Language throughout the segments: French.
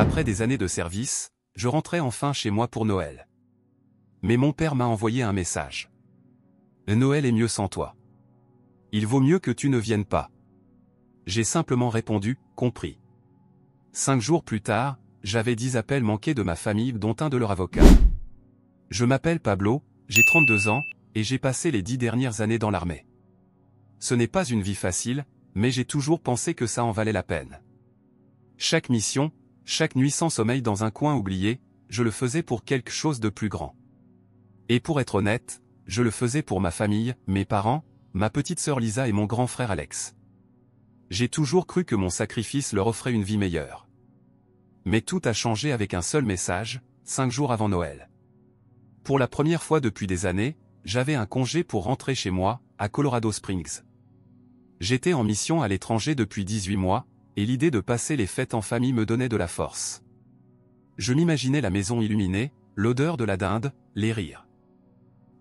Après des années de service, je rentrais enfin chez moi pour Noël. Mais mon père m'a envoyé un message. Noël est mieux sans toi. Il vaut mieux que tu ne viennes pas. J'ai simplement répondu, compris. 5 jours plus tard, j'avais 10 appels manqués de ma famille dont un de leur avocat. Je m'appelle Pablo, j'ai 32 ans, et j'ai passé les 10 dernières années dans l'armée. Ce n'est pas une vie facile, mais j'ai toujours pensé que ça en valait la peine. Chaque mission, chaque nuit sans sommeil dans un coin oublié, je le faisais pour quelque chose de plus grand. Et pour être honnête, je le faisais pour ma famille, mes parents, ma petite sœur Lisa et mon grand frère Alex. J'ai toujours cru que mon sacrifice leur offrait une vie meilleure. Mais tout a changé avec un seul message, 5 jours avant Noël. Pour la première fois depuis des années, j'avais un congé pour rentrer chez moi, à Colorado Springs. J'étais en mission à l'étranger depuis 18 mois, et l'idée de passer les fêtes en famille me donnait de la force. Je m'imaginais la maison illuminée, l'odeur de la dinde, les rires.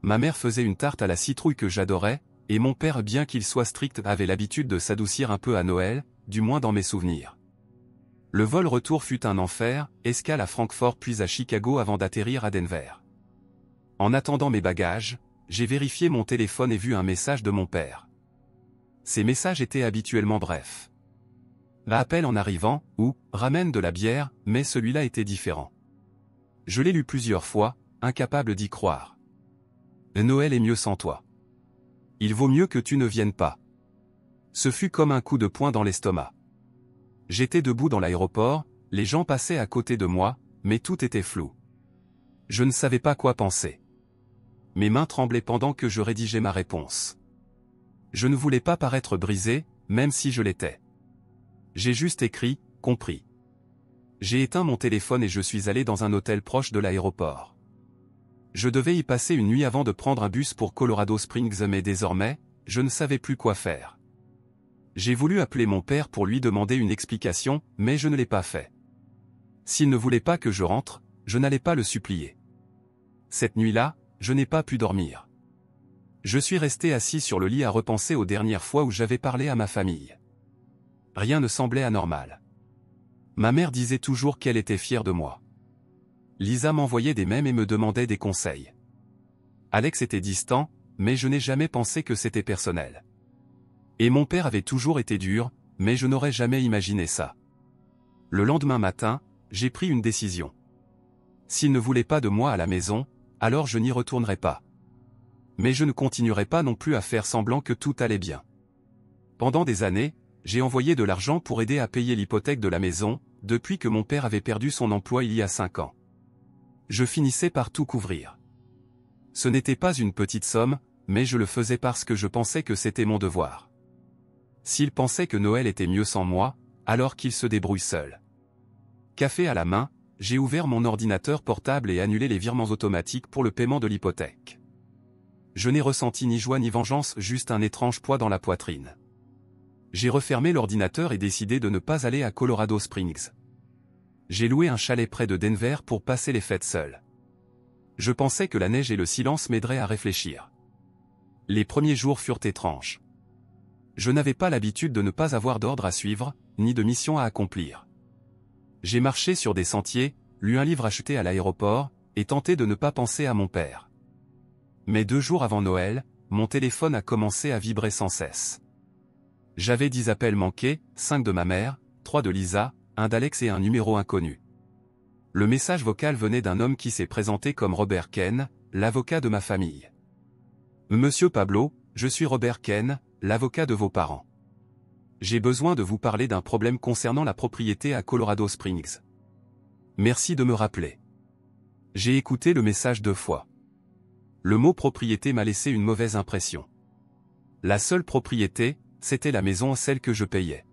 Ma mère faisait une tarte à la citrouille que j'adorais, et mon père, bien qu'il soit strict, avait l'habitude de s'adoucir un peu à Noël, du moins dans mes souvenirs. Le vol retour fut un enfer, escale à Francfort puis à Chicago avant d'atterrir à Denver. En attendant mes bagages, j'ai vérifié mon téléphone et vu un message de mon père. Ces messages étaient habituellement brefs. Appel en arrivant, ou ramène de la bière, mais celui-là était différent. Je l'ai lu plusieurs fois, incapable d'y croire. Noël est mieux sans toi. Il vaut mieux que tu ne viennes pas. Ce fut comme un coup de poing dans l'estomac. J'étais debout dans l'aéroport, les gens passaient à côté de moi, mais tout était flou. Je ne savais pas quoi penser. Mes mains tremblaient pendant que je rédigeais ma réponse. Je ne voulais pas paraître brisé, même si je l'étais. J'ai juste écrit, compris. J'ai éteint mon téléphone et je suis allé dans un hôtel proche de l'aéroport. Je devais y passer une nuit avant de prendre un bus pour Colorado Springs, mais désormais, je ne savais plus quoi faire. J'ai voulu appeler mon père pour lui demander une explication, mais je ne l'ai pas fait. S'il ne voulait pas que je rentre, je n'allais pas le supplier. Cette nuit-là, je n'ai pas pu dormir. Je suis resté assis sur le lit à repenser aux dernières fois où j'avais parlé à ma famille. Rien ne semblait anormal. Ma mère disait toujours qu'elle était fière de moi. Lisa m'envoyait des mèmes et me demandait des conseils. Alex était distant, mais je n'ai jamais pensé que c'était personnel. Et mon père avait toujours été dur, mais je n'aurais jamais imaginé ça. Le lendemain matin, j'ai pris une décision. S'il ne voulait pas de moi à la maison, alors je n'y retournerai pas. Mais je ne continuerai pas non plus à faire semblant que tout allait bien. Pendant des années, j'ai envoyé de l'argent pour aider à payer l'hypothèque de la maison, depuis que mon père avait perdu son emploi il y a 5 ans. Je finissais par tout couvrir. Ce n'était pas une petite somme, mais je le faisais parce que je pensais que c'était mon devoir. S'il pensait que Noël était mieux sans moi, alors qu'il se débrouille seul. Café à la main, j'ai ouvert mon ordinateur portable et annulé les virements automatiques pour le paiement de l'hypothèque. Je n'ai ressenti ni joie ni vengeance, juste un étrange poids dans la poitrine. J'ai refermé l'ordinateur et décidé de ne pas aller à Colorado Springs. J'ai loué un chalet près de Denver pour passer les fêtes seul. Je pensais que la neige et le silence m'aideraient à réfléchir. Les premiers jours furent étranges. Je n'avais pas l'habitude de ne pas avoir d'ordre à suivre, ni de mission à accomplir. J'ai marché sur des sentiers, lu un livre acheté à l'aéroport, et tenté de ne pas penser à mon père. Mais 2 jours avant Noël, mon téléphone a commencé à vibrer sans cesse. J'avais 10 appels manqués, 5 de ma mère, 3 de Lisa, 1 d'Alex et un numéro inconnu. Le message vocal venait d'un homme qui s'est présenté comme Robert Ken, l'avocat de ma famille. Monsieur Pablo, je suis Robert Ken, l'avocat de vos parents. J'ai besoin de vous parler d'un problème concernant la propriété à Colorado Springs. Merci de me rappeler. J'ai écouté le message 2 fois. Le mot propriété m'a laissé une mauvaise impression. La seule propriété, c'était la maison, celle que je payais.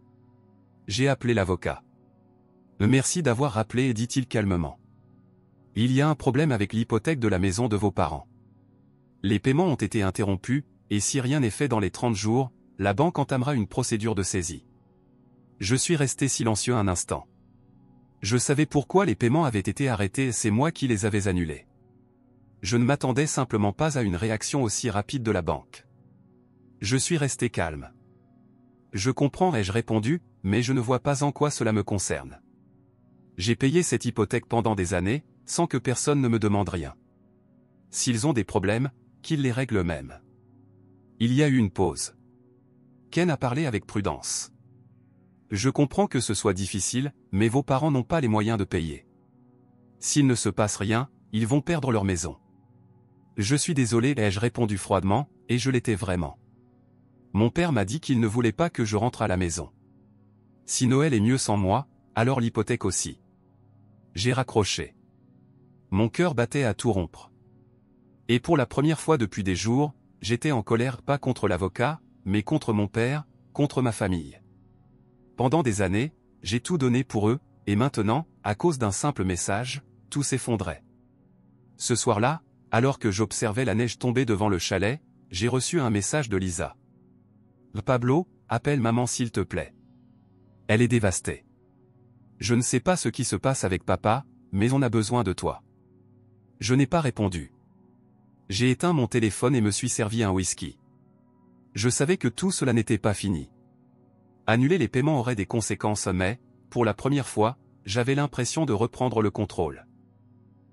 J'ai appelé l'avocat. Merci d'avoir rappelé, dit-il calmement. Il y a un problème avec l'hypothèque de la maison de vos parents. Les paiements ont été interrompus, et si rien n'est fait dans les 30 jours, la banque entamera une procédure de saisie. Je suis resté silencieux un instant. Je savais pourquoi les paiements avaient été arrêtés, c'est moi qui les avais annulés. Je ne m'attendais simplement pas à une réaction aussi rapide de la banque. Je suis resté calme. Je comprends, ai-je répondu, mais je ne vois pas en quoi cela me concerne. J'ai payé cette hypothèque pendant des années, sans que personne ne me demande rien. S'ils ont des problèmes, qu'ils les règlent eux-mêmes. Il y a eu une pause. Ken a parlé avec prudence. Je comprends que ce soit difficile, mais vos parents n'ont pas les moyens de payer. S'il ne se passe rien, ils vont perdre leur maison. Je suis désolé, ai-je répondu froidement, et je l'étais vraiment. Mon père m'a dit qu'il ne voulait pas que je rentre à la maison. Si Noël est mieux sans moi, alors l'hypothèque aussi. J'ai raccroché. Mon cœur battait à tout rompre. Et pour la première fois depuis des jours, j'étais en colère pas contre l'avocat, mais contre mon père, contre ma famille. Pendant des années, j'ai tout donné pour eux, et maintenant, à cause d'un simple message, tout s'effondrait. Ce soir-là, alors que j'observais la neige tomber devant le chalet, j'ai reçu un message de Lisa. Pablo, appelle maman s'il te plaît. Elle est dévastée. Je ne sais pas ce qui se passe avec papa, mais on a besoin de toi. Je n'ai pas répondu. J'ai éteint mon téléphone et me suis servi un whisky. Je savais que tout cela n'était pas fini. Annuler les paiements aurait des conséquences, mais, pour la première fois, j'avais l'impression de reprendre le contrôle.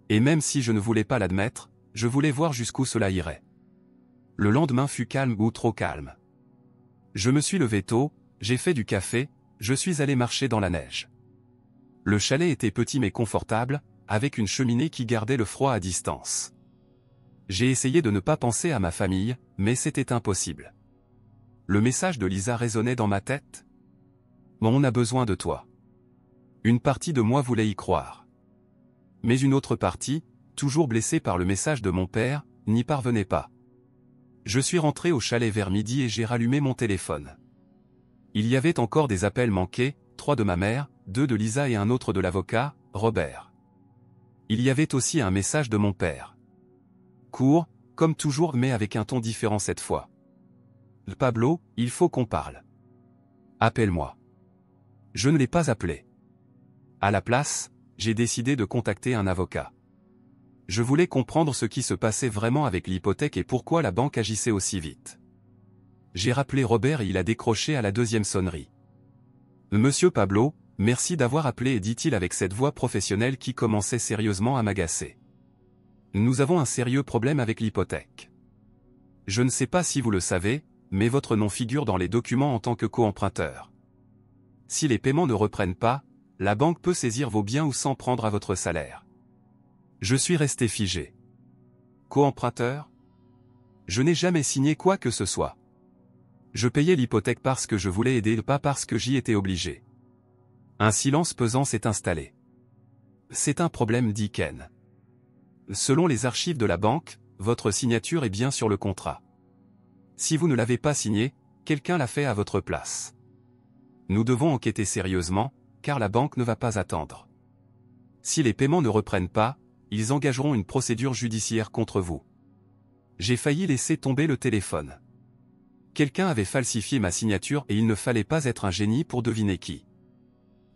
Et même si je ne voulais pas l'admettre, je voulais voir jusqu'où cela irait. Le lendemain fut calme ou trop calme. Je me suis levé tôt, j'ai fait du café, je suis allé marcher dans la neige. Le chalet était petit mais confortable, avec une cheminée qui gardait le froid à distance. J'ai essayé de ne pas penser à ma famille, mais c'était impossible. Le message de Lisa résonnait dans ma tête. On a besoin de toi. Une partie de moi voulait y croire. Mais une autre partie, toujours blessée par le message de mon père, n'y parvenait pas. Je suis rentré au chalet vers midi et j'ai rallumé mon téléphone. Il y avait encore des appels manqués, 3 de ma mère, 2 de Lisa et un autre de l'avocat, Robert. Il y avait aussi un message de mon père. Court, comme toujours mais avec un ton différent cette fois. Pablo, il faut qu'on parle. Appelle-moi. Je ne l'ai pas appelé. À la place, j'ai décidé de contacter un avocat. Je voulais comprendre ce qui se passait vraiment avec l'hypothèque et pourquoi la banque agissait aussi vite. J'ai rappelé Robert et il a décroché à la 2e sonnerie. Monsieur Pablo, merci d'avoir appelé, dit-il avec cette voix professionnelle qui commençait sérieusement à m'agacer. Nous avons un sérieux problème avec l'hypothèque. Je ne sais pas si vous le savez, mais votre nom figure dans les documents en tant que co-emprunteur. Si les paiements ne reprennent pas, la banque peut saisir vos biens ou s'en prendre à votre salaire. Je suis resté figé. Co-emprunteur ? Je n'ai jamais signé quoi que ce soit. Je payais l'hypothèque parce que je voulais aider, pas parce que j'y étais obligé. Un silence pesant s'est installé. C'est un problème, dit Ken. Selon les archives de la banque, votre signature est bien sur le contrat. Si vous ne l'avez pas signé, quelqu'un l'a fait à votre place. Nous devons enquêter sérieusement, car la banque ne va pas attendre. Si les paiements ne reprennent pas, ils engageront une procédure judiciaire contre vous. J'ai failli laisser tomber le téléphone. Quelqu'un avait falsifié ma signature et il ne fallait pas être un génie pour deviner qui.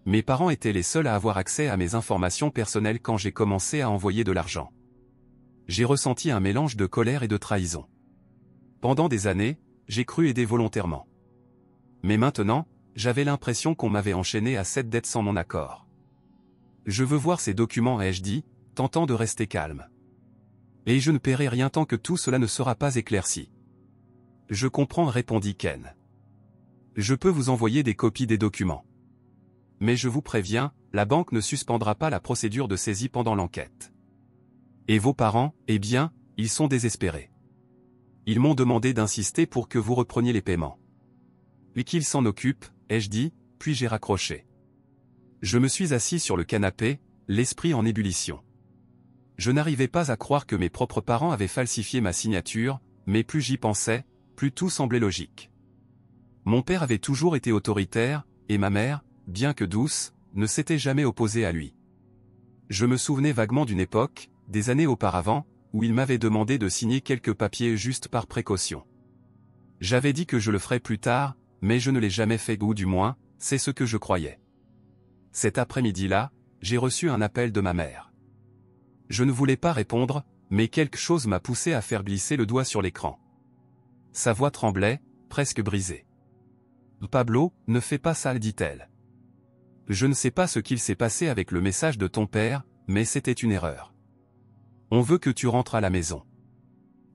Mes parents étaient les seuls à avoir accès à mes informations personnelles quand j'ai commencé à envoyer de l'argent. J'ai ressenti un mélange de colère et de trahison. Pendant des années, j'ai cru aider volontairement. Mais maintenant, j'avais l'impression qu'on m'avait enchaîné à cette dette sans mon accord. Je veux voir ces documents, ai-je dit, tentant de rester calme. Et je ne paierai rien tant que tout cela ne sera pas éclairci. Je comprends, répondit Ken. Je peux vous envoyer des copies des documents. Mais je vous préviens, la banque ne suspendra pas la procédure de saisie pendant l'enquête. Et vos parents, eh bien, ils sont désespérés. Ils m'ont demandé d'insister pour que vous repreniez les paiements. Et qu'ils s'en occupent, ai-je dit, puis j'ai raccroché. Je me suis assis sur le canapé, l'esprit en ébullition. Je n'arrivais pas à croire que mes propres parents avaient falsifié ma signature, mais plus j'y pensais, plus tout semblait logique. Mon père avait toujours été autoritaire, et ma mère, bien que douce, ne s'était jamais opposée à lui. Je me souvenais vaguement d'une époque, des années auparavant, où il m'avait demandé de signer quelques papiers juste par précaution. J'avais dit que je le ferais plus tard, mais je ne l'ai jamais fait, ou du moins, c'est ce que je croyais. Cet après-midi-là, j'ai reçu un appel de ma mère. Je ne voulais pas répondre, mais quelque chose m'a poussé à faire glisser le doigt sur l'écran. Sa voix tremblait, presque brisée. « Pablo, ne fais pas ça, dit-elle. Je ne sais pas ce qu'il s'est passé avec le message de ton père, mais c'était une erreur. On veut que tu rentres à la maison.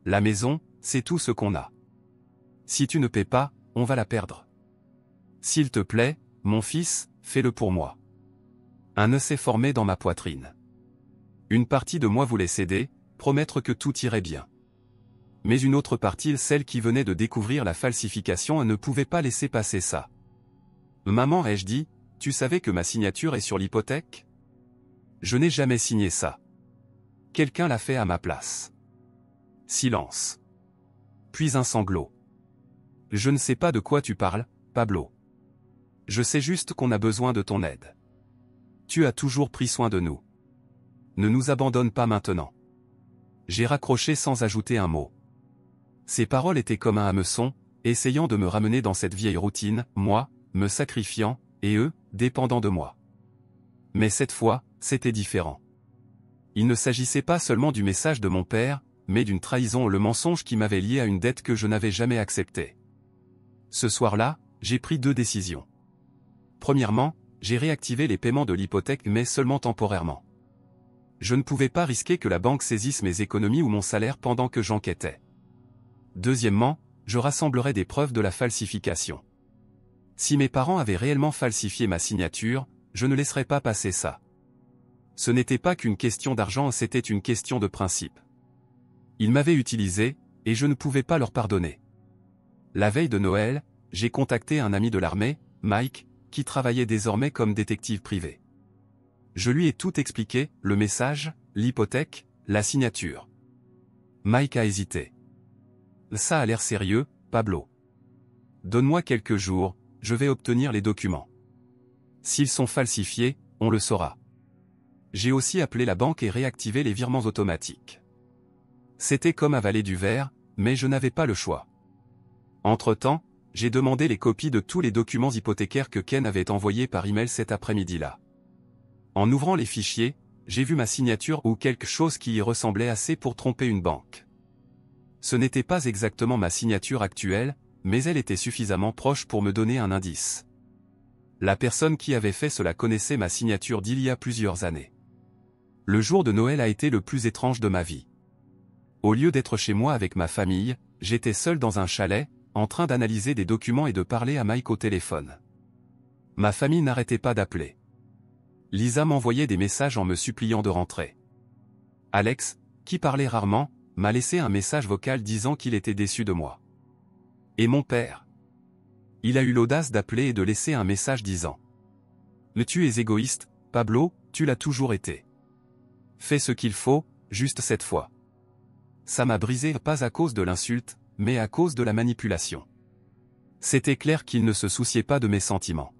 La maison, c'est tout ce qu'on a. Si tu ne paies pas, on va la perdre. S'il te plaît, mon fils, fais-le pour moi. Un nœud s'est formé dans ma poitrine. Une partie de moi voulait céder, promettre que tout irait bien. Mais une autre partie, celle qui venait de découvrir la falsification, ne pouvait pas laisser passer ça. Maman, ai-je dit, tu savais que ma signature est sur l'hypothèque? Je n'ai jamais signé ça. Quelqu'un l'a fait à ma place. Silence. Puis un sanglot. Je ne sais pas de quoi tu parles, Pablo. Je sais juste qu'on a besoin de ton aide. Tu as toujours pris soin de nous. Ne nous abandonne pas maintenant. J'ai raccroché sans ajouter un mot. Ces paroles étaient comme un hameçon, essayant de me ramener dans cette vieille routine, moi, me sacrifiant, et eux, dépendant de moi. Mais cette fois, c'était différent. Il ne s'agissait pas seulement du message de mon père, mais d'une trahison, le mensonge qui m'avait lié à une dette que je n'avais jamais acceptée. Ce soir-là, j'ai pris 2 décisions. Premièrement, j'ai réactivé les paiements de l'hypothèque, mais seulement temporairement. Je ne pouvais pas risquer que la banque saisisse mes économies ou mon salaire pendant que j'enquêtais. Deuxièmement, je rassemblerai des preuves de la falsification. Si mes parents avaient réellement falsifié ma signature, je ne laisserais pas passer ça. Ce n'était pas qu'une question d'argent, c'était une question de principe. Ils m'avaient utilisé, et je ne pouvais pas leur pardonner. La veille de Noël, j'ai contacté un ami de l'armée, Mike, qui travaillait désormais comme détective privé. Je lui ai tout expliqué, le message, l'hypothèque, la signature. Mike a hésité. Ça a l'air sérieux, Pablo. Donne-moi quelques jours, je vais obtenir les documents. S'ils sont falsifiés, on le saura. J'ai aussi appelé la banque et réactivé les virements automatiques. C'était comme avaler du verre, mais je n'avais pas le choix. Entre-temps, j'ai demandé les copies de tous les documents hypothécaires que Ken avait envoyés par email cet après-midi-là. En ouvrant les fichiers, j'ai vu ma signature ou quelque chose qui y ressemblait assez pour tromper une banque. Ce n'était pas exactement ma signature actuelle, mais elle était suffisamment proche pour me donner un indice. La personne qui avait fait cela connaissait ma signature d'il y a plusieurs années. Le jour de Noël a été le plus étrange de ma vie. Au lieu d'être chez moi avec ma famille, j'étais seul dans un chalet, en train d'analyser des documents et de parler à Mike au téléphone. Ma famille n'arrêtait pas d'appeler. Lisa m'envoyait des messages en me suppliant de rentrer. Alex, qui parlait rarement, m'a laissé un message vocal disant qu'il était déçu de moi. Et mon père. Il a eu l'audace d'appeler et de laisser un message disant « Tu es égoïste, Pablo, tu l'as toujours été. Fais ce qu'il faut, juste cette fois. » Ça m'a brisé, pas à cause de l'insulte, mais à cause de la manipulation. C'était clair qu'il ne se souciait pas de mes sentiments.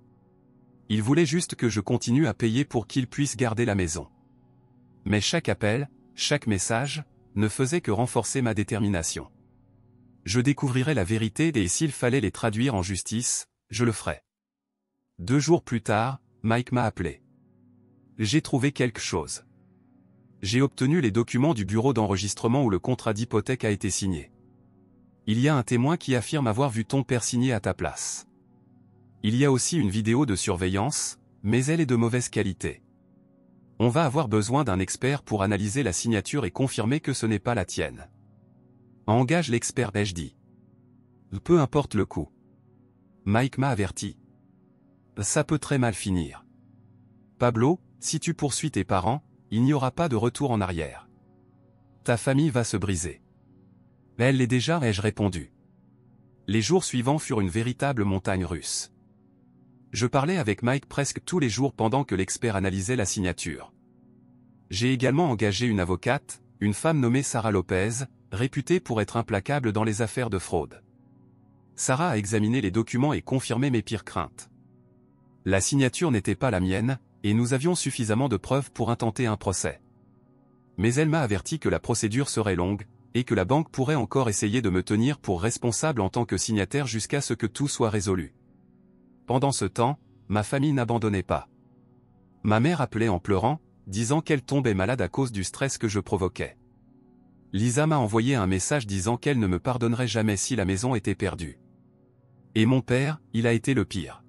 Il voulait juste que je continue à payer pour qu'il puisse garder la maison. Mais chaque appel, chaque message, ne faisait que renforcer ma détermination. Je découvrirais la vérité et s'il fallait les traduire en justice, je le ferais. 2 jours plus tard, Mike m'a appelé. J'ai trouvé quelque chose. J'ai obtenu les documents du bureau d'enregistrement où le contrat d'hypothèque a été signé. Il y a un témoin qui affirme avoir vu ton père signer à ta place. Il y a aussi une vidéo de surveillance, mais elle est de mauvaise qualité. On va avoir besoin d'un expert pour analyser la signature et confirmer que ce n'est pas la tienne. Engage l'expert, ai-je dit. Peu importe le coût. Mike m'a averti. Ça peut très mal finir. Pablo, si tu poursuis tes parents, il n'y aura pas de retour en arrière. Ta famille va se briser. Elle l'est déjà, ai-je répondu. Les jours suivants furent une véritable montagne russe. Je parlais avec Mike presque tous les jours pendant que l'expert analysait la signature. J'ai également engagé une avocate, une femme nommée Sarah Lopez, réputée pour être implacable dans les affaires de fraude. Sarah a examiné les documents et confirmé mes pires craintes. La signature n'était pas la mienne, et nous avions suffisamment de preuves pour intenter un procès. Mais elle m'a averti que la procédure serait longue, et que la banque pourrait encore essayer de me tenir pour responsable en tant que signataire jusqu'à ce que tout soit résolu. Pendant ce temps, ma famille n'abandonnait pas. Ma mère appelait en pleurant, disant qu'elle tombait malade à cause du stress que je provoquais. Lisa m'a envoyé un message disant qu'elle ne me pardonnerait jamais si la maison était perdue. Et mon père, il a été le pire.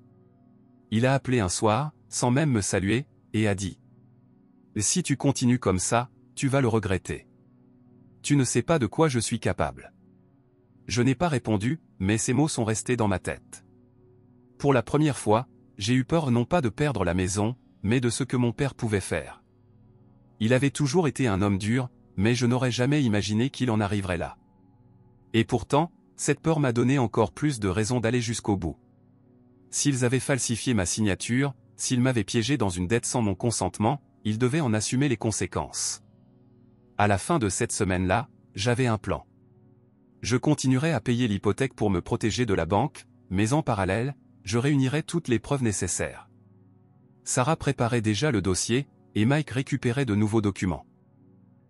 Il a appelé un soir, sans même me saluer, et a dit « Si tu continues comme ça, tu vas le regretter. Tu ne sais pas de quoi je suis capable. » Je n'ai pas répondu, mais ces mots sont restés dans ma tête. Pour la première fois, j'ai eu peur non pas de perdre la maison, mais de ce que mon père pouvait faire. Il avait toujours été un homme dur, mais je n'aurais jamais imaginé qu'il en arriverait là. Et pourtant, cette peur m'a donné encore plus de raisons d'aller jusqu'au bout. S'ils avaient falsifié ma signature, s'ils m'avaient piégé dans une dette sans mon consentement, ils devaient en assumer les conséquences. À la fin de cette semaine-là, j'avais un plan. Je continuerais à payer l'hypothèque pour me protéger de la banque, mais en parallèle, je réunirais toutes les preuves nécessaires. Sarah préparait déjà le dossier, et Mike récupérait de nouveaux documents.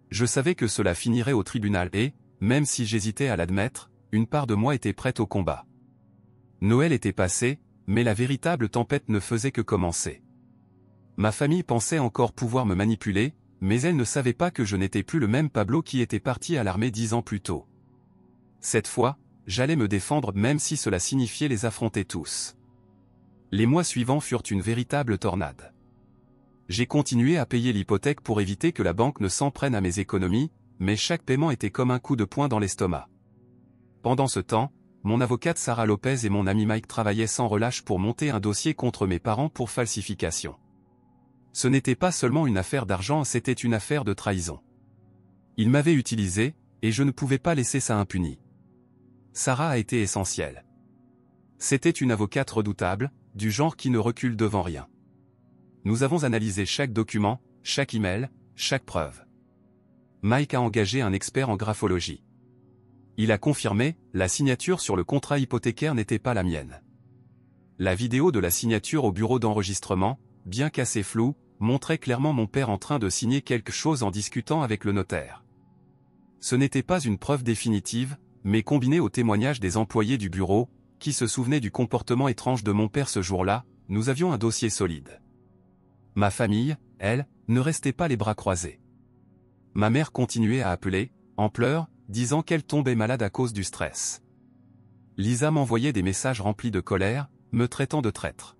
Je savais que cela finirait au tribunal et, même si j'hésitais à l'admettre, une part de moi était prête au combat. Noël était passé, mais la véritable tempête ne faisait que commencer. Ma famille pensait encore pouvoir me manipuler, mais elle ne savait pas que je n'étais plus le même Pablo qui était parti à l'armée 10 ans plus tôt. Cette fois, j'allais me défendre même si cela signifiait les affronter tous. Les mois suivants furent une véritable tornade. J'ai continué à payer l'hypothèque pour éviter que la banque ne s'en prenne à mes économies, mais chaque paiement était comme un coup de poing dans l'estomac. Pendant ce temps, mon avocate Sarah Lopez et mon ami Mike travaillaient sans relâche pour monter un dossier contre mes parents pour falsification. Ce n'était pas seulement une affaire d'argent, c'était une affaire de trahison. Ils m'avaient utilisé, et je ne pouvais pas laisser ça impuni. Sarah a été essentielle. C'était une avocate redoutable, du genre qui ne recule devant rien. Nous avons analysé chaque document, chaque email, chaque preuve. Mike a engagé un expert en graphologie. Il a confirmé, la signature sur le contrat hypothécaire n'était pas la mienne. La vidéo de la signature au bureau d'enregistrement, bien qu'assez floue, montrait clairement mon père en train de signer quelque chose en discutant avec le notaire. Ce n'était pas une preuve définitive, mais combinée au témoignage des employés du bureau, qui se souvenaient du comportement étrange de mon père ce jour-là, nous avions un dossier solide. Ma famille, elle, ne restait pas les bras croisés. Ma mère continuait à appeler, en pleurs, disant qu'elle tombait malade à cause du stress. Lisa m'envoyait des messages remplis de colère, me traitant de traître.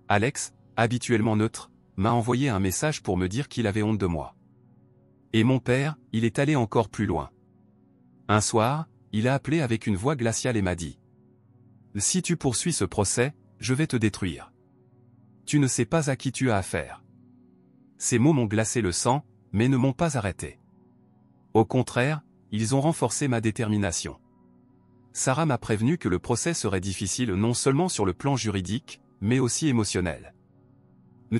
Alex, habituellement neutre, m'a envoyé un message pour me dire qu'il avait honte de moi. Et mon père, il est allé encore plus loin. Un soir, il a appelé avec une voix glaciale et m'a dit « Si tu poursuis ce procès, je vais te détruire. Tu ne sais pas à qui tu as affaire. » Ces mots m'ont glacé le sang, mais ne m'ont pas arrêté. Au contraire, ils ont renforcé ma détermination. Sarah m'a prévenu que le procès serait difficile non seulement sur le plan juridique, mais aussi émotionnel.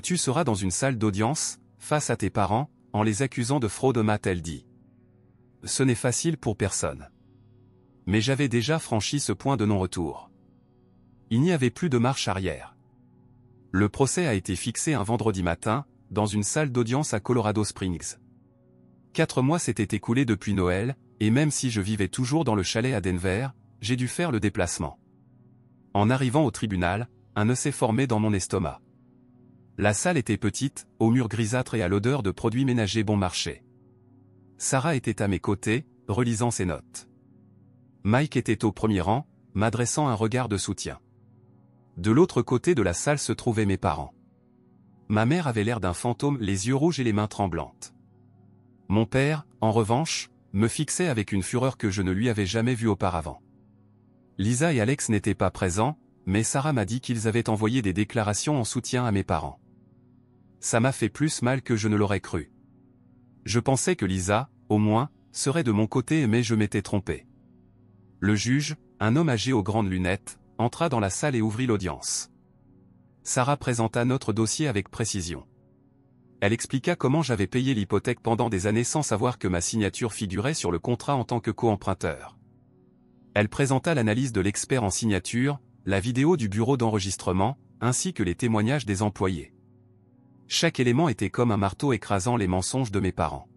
Tu seras dans une salle d'audience, face à tes parents, en les accusant de fraude, m'a-t-elle dit. Ce n'est facile pour personne. Mais j'avais déjà franchi ce point de non-retour. Il n'y avait plus de marche arrière. Le procès a été fixé un vendredi matin, dans une salle d'audience à Colorado Springs. 4 mois s'étaient écoulés depuis Noël, et même si je vivais toujours dans le chalet à Denver, j'ai dû faire le déplacement. En arrivant au tribunal, un nœud s'est formé dans mon estomac. La salle était petite, aux murs grisâtres et à l'odeur de produits ménagers bon marché. Sarah était à mes côtés, relisant ses notes. Mike était au premier rang, m'adressant un regard de soutien. De l'autre côté de la salle se trouvaient mes parents. Ma mère avait l'air d'un fantôme, les yeux rouges et les mains tremblantes. Mon père, en revanche, me fixait avec une fureur que je ne lui avais jamais vue auparavant. Lisa et Alex n'étaient pas présents, mais Sarah m'a dit qu'ils avaient envoyé des déclarations en soutien à mes parents. Ça m'a fait plus mal que je ne l'aurais cru. Je pensais que Lisa, au moins, serait de mon côté, mais je m'étais trompé. Le juge, un homme âgé aux grandes lunettes, entra dans la salle et ouvrit l'audience. Sarah présenta notre dossier avec précision. Elle expliqua comment j'avais payé l'hypothèque pendant des années sans savoir que ma signature figurait sur le contrat en tant que co-emprunteur. Elle présenta l'analyse de l'expert en signature, la vidéo du bureau d'enregistrement, ainsi que les témoignages des employés. Chaque élément était comme un marteau écrasant les mensonges de mes parents.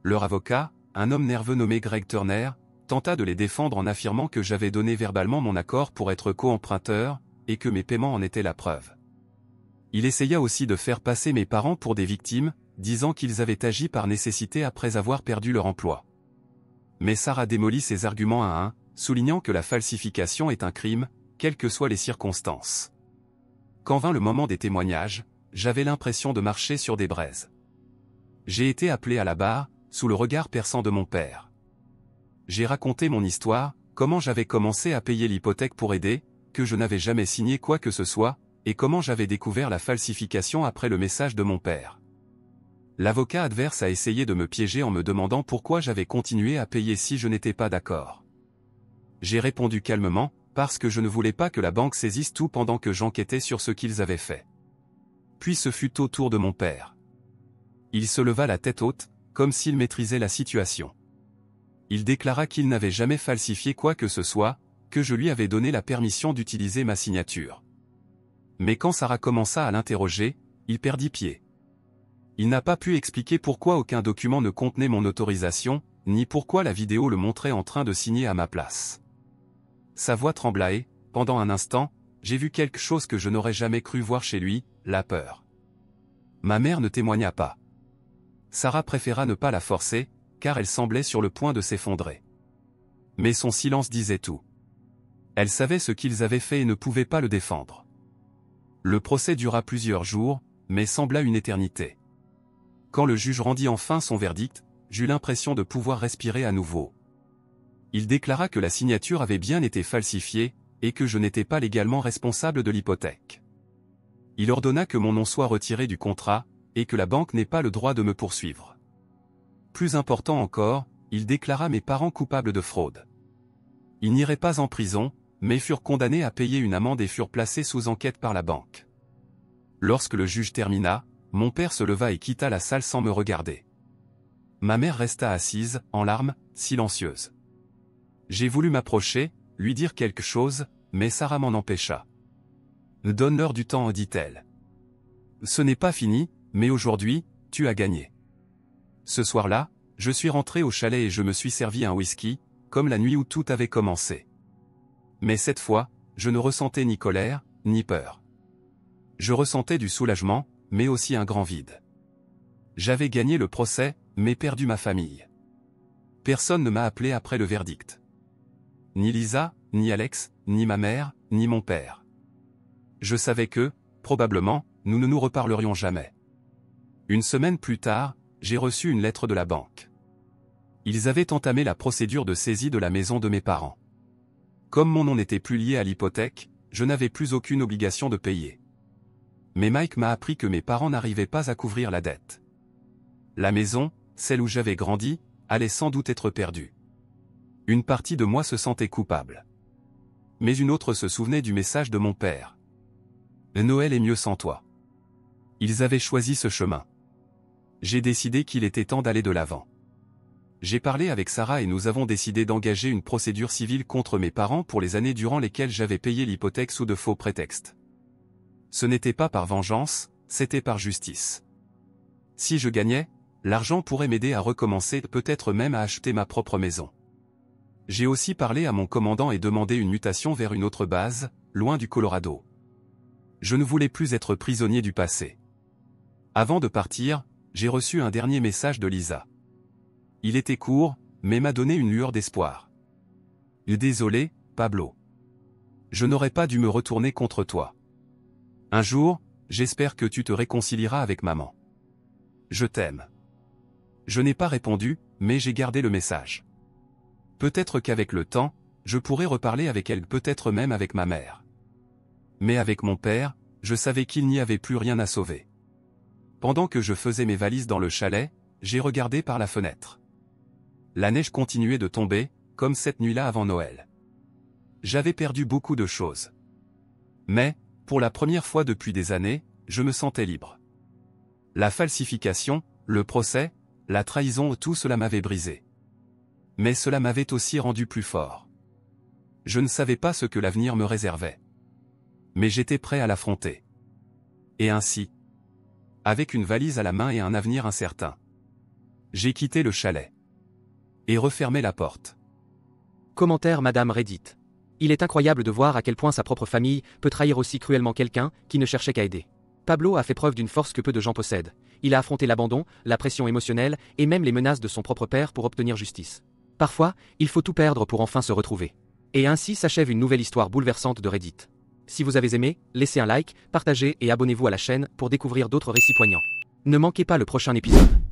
Leur avocat, un homme nerveux nommé Greg Turner, tenta de les défendre en affirmant que j'avais donné verbalement mon accord pour être co-emprunteur, et que mes paiements en étaient la preuve. Il essaya aussi de faire passer mes parents pour des victimes, disant qu'ils avaient agi par nécessité après avoir perdu leur emploi. Mais Sarah démolit ces arguments un à un, soulignant que la falsification est un crime, quelles que soient les circonstances. quand vint le moment des témoignages, j'avais l'impression de marcher sur des braises. J'ai été appelé à la barre, sous le regard perçant de mon père. J'ai raconté mon histoire, comment j'avais commencé à payer l'hypothèque pour aider, que je n'avais jamais signé quoi que ce soit, et comment j'avais découvert la falsification après le message de mon père. L'avocat adverse a essayé de me piéger en me demandant pourquoi j'avais continué à payer si je n'étais pas d'accord. J'ai répondu calmement, parce que je ne voulais pas que la banque saisisse tout pendant que j'enquêtais sur ce qu'ils avaient fait. Puis ce fut au tour de mon père. Il se leva la tête haute, comme s'il maîtrisait la situation. Il déclara qu'il n'avait jamais falsifié quoi que ce soit, que je lui avais donné la permission d'utiliser ma signature. Mais quand Sarah commença à l'interroger, il perdit pied. Il n'a pas pu expliquer pourquoi aucun document ne contenait mon autorisation, ni pourquoi la vidéo le montrait en train de signer à ma place. Sa voix trembla et, pendant un instant, j'ai vu quelque chose que je n'aurais jamais cru voir chez lui, la peur. Ma mère ne témoigna pas. Sarah préféra ne pas la forcer, car elle semblait sur le point de s'effondrer. Mais son silence disait tout. Elle savait ce qu'ils avaient fait et ne pouvait pas le défendre. Le procès dura plusieurs jours, mais sembla une éternité. Quand le juge rendit enfin son verdict, j'eus l'impression de pouvoir respirer à nouveau. Il déclara que la signature avait bien été falsifiée, et que je n'étais pas légalement responsable de l'hypothèque. Il ordonna que mon nom soit retiré du contrat, et que la banque n'ait pas le droit de me poursuivre. Plus important encore, il déclara mes parents coupables de fraude. Ils n'iraient pas en prison, mais furent condamnés à payer une amende et furent placés sous enquête par la banque. Lorsque le juge termina, mon père se leva et quitta la salle sans me regarder. Ma mère resta assise, en larmes, silencieuse. J'ai voulu m'approcher, lui dire quelque chose, mais Sarah m'en empêcha. « Donne-leur du temps, dit-elle. Ce n'est pas fini, mais aujourd'hui, tu as gagné. » Ce soir-là, je suis rentré au chalet et je me suis servi un whisky, comme la nuit où tout avait commencé. Mais cette fois, je ne ressentais ni colère, ni peur. Je ressentais du soulagement, mais aussi un grand vide. J'avais gagné le procès, mais perdu ma famille. Personne ne m'a appelé après le verdict. Ni Lisa, ni Alex, ni ma mère, ni mon père. Je savais que, probablement, nous ne nous reparlerions jamais. Une semaine plus tard, j'ai reçu une lettre de la banque. Ils avaient entamé la procédure de saisie de la maison de mes parents. Comme mon nom n'était plus lié à l'hypothèque, je n'avais plus aucune obligation de payer. Mais Mike m'a appris que mes parents n'arrivaient pas à couvrir la dette. La maison, celle où j'avais grandi, allait sans doute être perdue. Une partie de moi se sentait coupable. Mais une autre se souvenait du message de mon père. Noël est mieux sans toi. Ils avaient choisi ce chemin. J'ai décidé qu'il était temps d'aller de l'avant. J'ai parlé avec Sarah et nous avons décidé d'engager une procédure civile contre mes parents pour les années durant lesquelles j'avais payé l'hypothèque sous de faux prétextes. Ce n'était pas par vengeance, c'était par justice. Si je gagnais, l'argent pourrait m'aider à recommencer, peut-être même à acheter ma propre maison. J'ai aussi parlé à mon commandant et demandé une mutation vers une autre base, loin du Colorado. Je ne voulais plus être prisonnier du passé. Avant de partir, j'ai reçu un dernier message de Lisa. Il était court, mais m'a donné une lueur d'espoir. Désolé, Pablo. Je n'aurais pas dû me retourner contre toi. Un jour, j'espère que tu te réconcilieras avec maman. Je t'aime. Je n'ai pas répondu, mais j'ai gardé le message. Peut-être qu'avec le temps, je pourrais reparler avec elle, peut-être même avec ma mère. Mais avec mon père, je savais qu'il n'y avait plus rien à sauver. Pendant que je faisais mes valises dans le chalet, j'ai regardé par la fenêtre. La neige continuait de tomber, comme cette nuit-là avant Noël. J'avais perdu beaucoup de choses. Mais, pour la première fois depuis des années, je me sentais libre. La falsification, le procès, la trahison, tout cela m'avait brisé. Mais cela m'avait aussi rendu plus fort. Je ne savais pas ce que l'avenir me réservait. Mais j'étais prêt à l'affronter. Et ainsi, avec une valise à la main et un avenir incertain, j'ai quitté le chalet. Et refermé la porte. Commentaire Madame Reddit. Il est incroyable de voir à quel point sa propre famille peut trahir aussi cruellement quelqu'un qui ne cherchait qu'à aider. Pablo a fait preuve d'une force que peu de gens possèdent. Il a affronté l'abandon, la pression émotionnelle et même les menaces de son propre père pour obtenir justice. Parfois, il faut tout perdre pour enfin se retrouver. Et ainsi s'achève une nouvelle histoire bouleversante de Reddit. Si vous avez aimé, laissez un like, partagez et abonnez-vous à la chaîne pour découvrir d'autres récits poignants. Ne manquez pas le prochain épisode.